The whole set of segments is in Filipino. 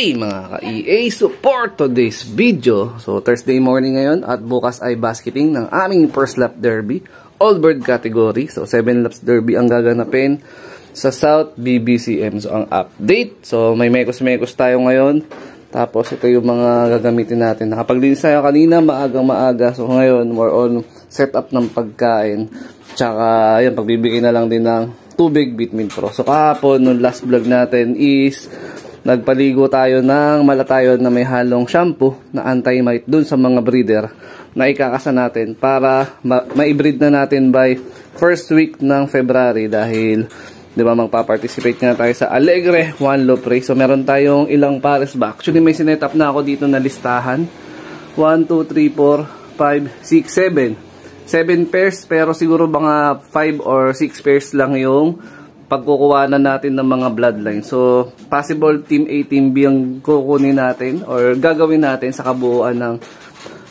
Hey mga ka-EA, support today's video. So Thursday morning ngayon at bukas ay basketing ng aming first lap derby, all bird category. So 7 laps derby ang gaganapin sa South BBCM. So ang update, so may mekos-mekos tayo ngayon. Tapos ito yung mga gagamitin natin. Nakapaglinis tayo kanina maagang-maaga. So ngayon more on setup ng pagkain. Tsaka yan, pagbibigay na lang din ng tubig Bitmin Pro. So kahapon, nung last vlog natin is nagpaligo tayo ng malatayon na may halong shampoo na anti-mite dun sa mga breeder na ikakasa natin para ma-breed na natin by first week ng February dahil di ba magpa-participate nga tayo sa Alegre One Loop Race. So meron tayong ilang pares ba? Actually may sinetap na ako dito na listahan. 1, 2, 3, 4, 5, 6, 7. 7 pairs pero siguro mga 5 or 6 pairs lang yung pagkukuha na natin ng mga bloodline. So, possible Team A, Team B ang kukunin natin or gagawin natin sa kabuuan ng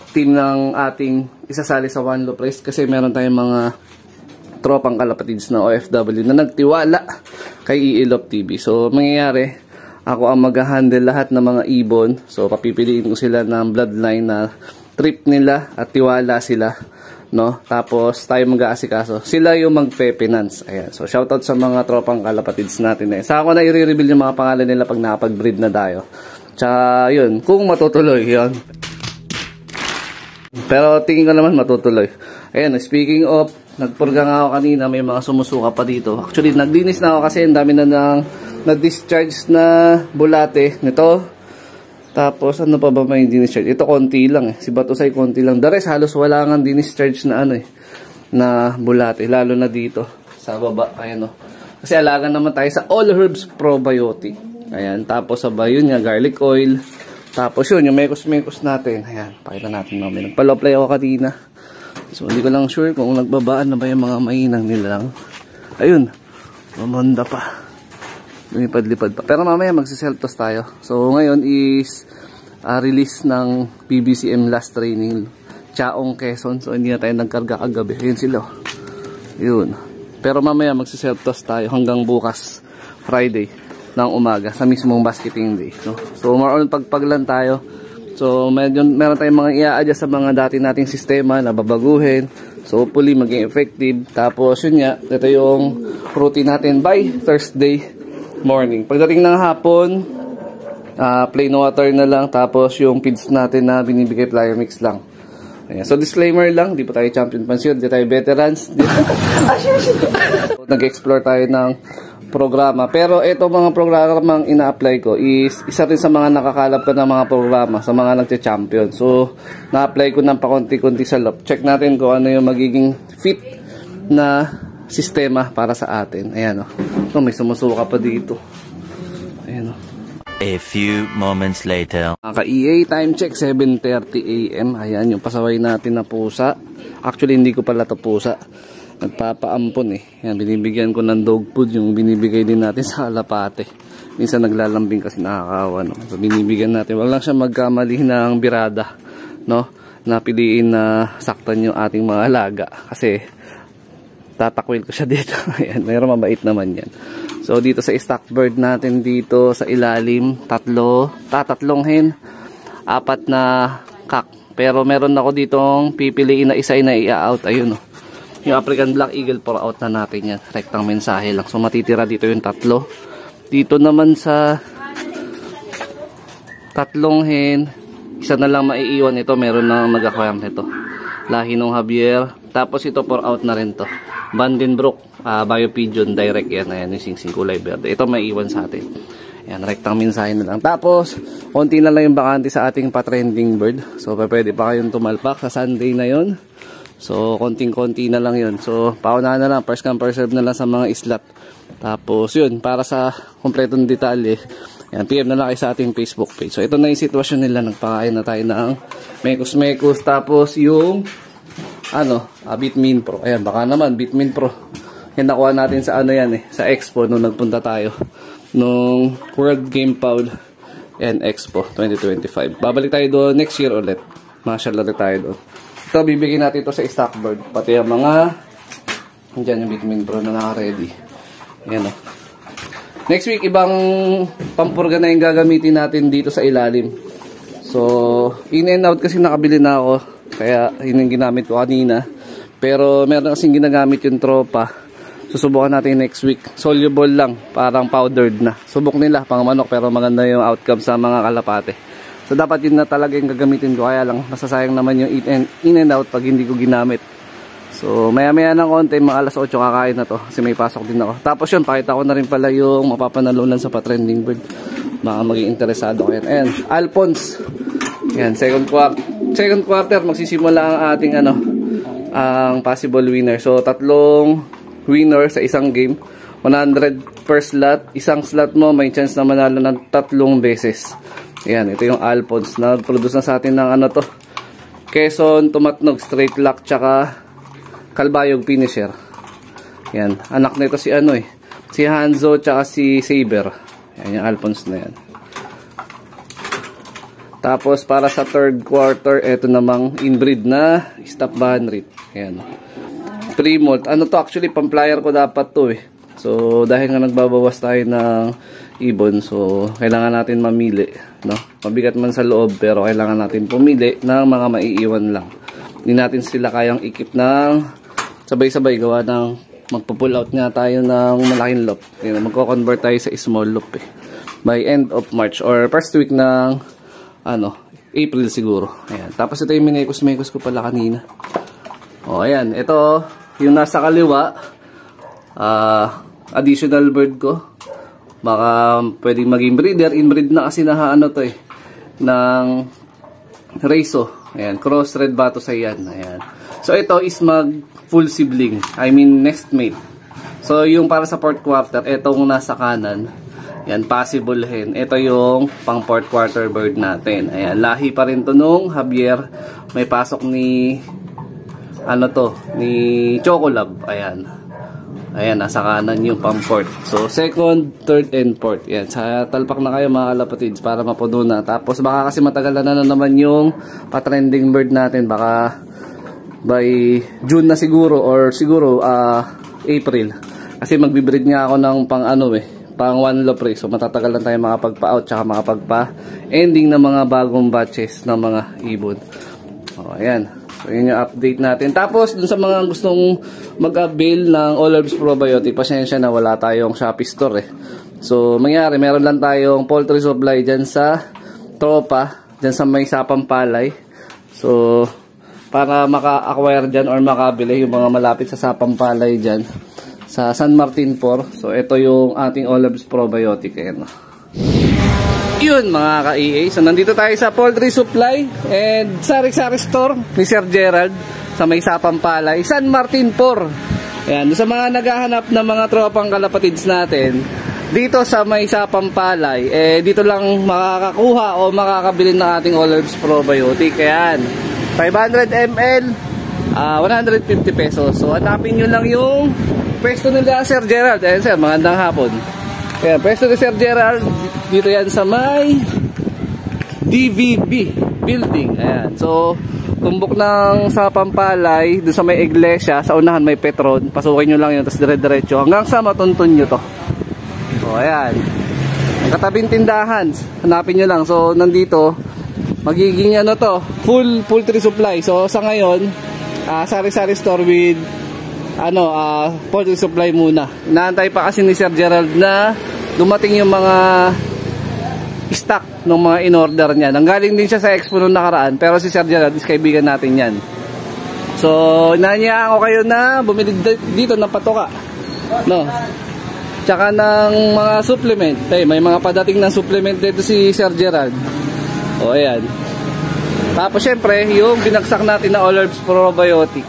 team ng ating isasali sa One Loop Race kasi meron tayong mga tropang kalapatids na OFW na nagtiwala kay EA Love TV. So, mangyayari, ako ang mag-handle lahat ng mga ibon. So, papipiliin ko sila ng bloodline na trip nila at tiwala sila. No? Tapos tayo mag-aasikaso. Sila yung magpe-finance. Ayan. So shoutout sa mga tropang kalapatids natin eh. Saka ko na i-reveal yung mga pangalan nila pag nakapag-breed na tayo. Tsaka yun, kung matutuloy yun. Pero tingin ko naman matutuloy. Ayan, speaking of, nagpurga nga ako kanina, may mga sumusuka pa dito. Actually, naglinis na ako kasi ang dami na nag-discharge na bulate nito. Tapos, ano pa ba may discharge? Ito, konti lang eh. Si Batusay, konti lang. The rest, halos wala nga discharge na ano eh. Na bulate. Lalo na dito. Sa baba. Ayan o. Kasi alaga naman tayo sa All Herbs Probiotic. Ayan. Tapos, sabay yun nga, garlic oil. Tapos yun, yung mekos-mekos natin. Ayan. Pakita natin mamaya. Nagpa-apply ako kanina. So, hindi ko lang sure kung nagbabaan na ba yung mga mainang nilang. Ayun. Mamanda pa. Lumipad-lipad pa. Pero mamaya magsiself-toss tayo. So ngayon is release ng PBCM last training. Chaong Quezon. So hindi na tayo nagkarga kagabi. Yun sila. Yun. Pero mamaya magsiself-toss tayo hanggang bukas Friday ng umaga sa mismong basketing day. No? So more on pagpaglan tayo. So meron tayong mga i-a-adjust sa mga dati nating sistema na babaguhin. So hopefully maging effective. Tapos yun nga. Ito yung routine natin by Thursday morning. Pagdating ng hapon, plain water na lang. Tapos yung feeds natin na binibigay flyer mix lang. Ayan. So disclaimer lang, di pa tayo champion pension, di tayo veterans. Nag-explore tayo ng programa. Pero ito mga programang ina-apply ko is isa rin sa mga nakakalap ko ng mga programa sa mga nagche-champion. So na-apply ko ng pakonti-konti sa loob. Check natin kung ano yung magiging fit na sistema para sa atin. Ayan o. Oh, may sumusuka pa dito. Ayan o. A few moments later. Ka-EA, time check, 7:30 AM. Ayan, yung pasaway natin na pusa. Actually, hindi ko pala ito pusa. Nagpapaampon eh. Ayan, binibigyan ko ng dog food yung binibigay din natin sa alapate. Minsan naglalambing kasi nakakawa. No? So, binibigyan natin. Wag lang siya magkamali ng birada. No? Napiliin na saktan yung ating mga alaga. Kasi tatakwil ko siya dito. Ayan, mayroon mabait naman yan. So, dito sa stock bird natin dito sa ilalim, tatlong hen, 4 na kak. Pero meron ako ditong pipiliin na isa na i-out. Ayun o. Yung African Black Eagle for out na natin yan. Rektang mensahe lang. So, matitira dito yung 3. Dito naman sa 3 hen, isa na lang maiiwan ito. Meron na mag-acquire nito. Lahi ng Javier. Tapos ito for out na rin to. Vandenbroek, Biopigeon Direct yan. Ayan yung singsing kulay verde. Ito may iwan sa atin. Ayan, rektang mensahe na lang. Tapos, konti na lang yung bakante sa ating pa-trending bird. So, pwede pa kayong tumalpak sa Sunday na yon. So, konting-konti na lang yun. So, paunahan na lang. First come, first serve na lang sa mga islat. Tapos, yun. Para sa kompletong detalye, ayan, PM na lang kayo sa ating Facebook page. So, ito na yung sitwasyon nila. Nagpakain na tayo ng mekos-mekos. Tapos, yung Bitmin Pro. Ayan, baka naman Bitmin Pro. Yan nakuha natin sa yan eh, sa Expo nung nagpunta tayo nung World Game Pound and Expo 2025. Babalik tayo doon next year ulit. Marshall ulit tayo doon. Ito, bibigyan natin ito sa stock bird. Pati yung mga, andyan yung Bitmin Pro na naka-ready. Ayan o. Next week, ibang pampurga na yung gagamitin natin dito sa ilalim. So, in and out kasi nakabili na ako. Kaya, yun yung ginamit ko kanina. Pero, meron kasing ginagamit yung tropa. Susubukan natin next week. Soluble lang, parang powdered na. Subok nila, pang manok, pero maganda yung outcome sa mga kalapate. So, dapat yun na talaga yung gagamitin ko. Kaya lang, masasayang naman yung in and out pag hindi ko ginamit. So, maya-maya ng konti, mga alas 8 kakain na to. Kasi may pasok din ako. Tapos yun, pakita ko na rin pala yung mapapanalunan sa pa-trending bird. Baka maging interesado ko yan. Ayan, Alphonse. Ayan, second quarter, magsisimula ang ating ang possible winner. So, 3 winner sa isang game. 100 per slot. Isang slot mo, may chance na manalo ng 3 beses. Ayan, ito yung Alphonse. Nag-produce na sa atin ng Quezon, Tumatnog, Straight Lock, tsaka Kalbayog Finisher. Yan, anak nito si si Hanzo tsaka si Saber. Yan yung Alphonse na yan. Tapos para sa third quarter, ito namang inbreed na stop banrit. Yan. Pre-molt. To actually pamplier ko dapat to So dahil nga nagbabawas tayo ng ibon, so kailangan natin mamili, no? Mabigat man sa loob pero kailangan natin pumili ng mga maiiwan lang. Hindi natin sila kayang ikip ng sabay-sabay gawa ng magpo-pull out nga tayo ng malaking loop. Magko-convert tayo sa small loop by end of March or first week ng April siguro. Ayan. Tapos ito yung minekos ko pala kanina. Ayan, ito yung nasa kaliwa, additional bird ko. Baka pwedeng maging breeder, inbreed na kasi ng Reiso. Ayan, cross red batos ayan. Ayan. So ito is full sibling, next mate. So yung para sa fourth quarter, etong nasa kanan, yan, possible hen. Ito yung pang fourth quarter bird natin. Ayan, lahi pa rin to nung Javier. May pasok ni ni Chocolab. Ayan. Ayan, nasa kanan yung pang fourth. So second, third, and fourth. Yan, sa talpak na kayo mga kalapatids para mapuno na. Tapos baka kasi matagal na naman yung pa-trending bird natin. Baka by June na siguro or siguro April. Kasi magbi-breed nga ako ng pang one loop So matatagal lang tayo makapagpa-out tsaka makapagpa-ending ng mga bagong batches ng mga ibon. Ayan. So yun yung update natin. Tapos dun sa mga gustong mag-avail ng All Herbs Probiotic, pasensya na wala tayong Shopee store So meron lang tayong poultry supply dyan sa tropa, dyan sa may sapang palay. So para maka-acquire dyan or makabili yung mga malapit sa sapang palay dyan sa San Martin 4. So ito yung ating All Herbs Probiotic. Yun mga ka-EA. So nandito tayo sa poultry supply and sari-sari store ni Sir Gerald sa may sapang palay, San Martin 4. Ayan, sa mga naghahanap ng mga tropang kalapatids natin dito sa may sapang palay, dito lang makakakuha o makakabili ng ating All Herbs Probiotic. Ayan, 500 ml, 150 pesos. So hanapin nyo lang yung pwesto nila Sir Gerald. Ayan sir, magandang hapon. Ayan, pwesto ni Sir Gerald dito yan sa may DVB building. Ayan, so tumbok ng sapang palay doon sa may iglesia, sa unahan may Petron. Pasukin nyo lang yun, tapos dire-diretso hanggang sa matuntun nyo to. So ayan, ang katabing tindahan, hanapin nyo lang. So nandito magiging full poultry supply. So sa ngayon, sari-sari store with poultry supply muna. Inaantay pa kasi ni Sir Gerald na dumating yung mga stock ng mga in-order niya. Nanggaling din siya sa expo noong nakaraan, pero si Sir Gerald is kaibigan natin yan. So inanyaan ko kayo na bumili dito ng patoka, tsaka ng mga supplement. May mga padating ng supplement dito si Sir Gerald. Ayan. Tapos syempre yung binagsak natin na All Herbs Probiotic.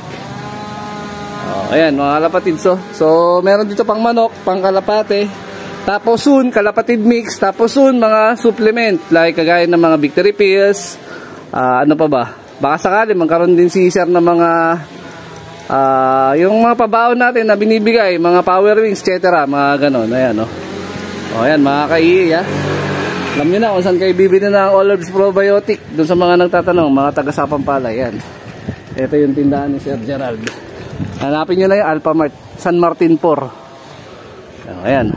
Ayan mga kalapatids. So meron dito pang manok, pang kalapate. Tapos soon kalapatid mix. Tapos soon mga supplement like kagaya ng mga victory pills. Ano pa ba? Baka sakali magkaroon din si Sir ng mga yung mga pabaon natin na binibigay, mga power wings, etc. Mga ganon. Ayan ayan mga ka-EA. Alam nyo na kung saan kayo bibili ng All Herbs Probiotic. Doon sa mga nagtatanong, mga taga-sapang palay. Ayan. Ito yung tindahan ni Sir Gerald. Hanapin nyo na yung Alphamart, San Martin 4. Ayan.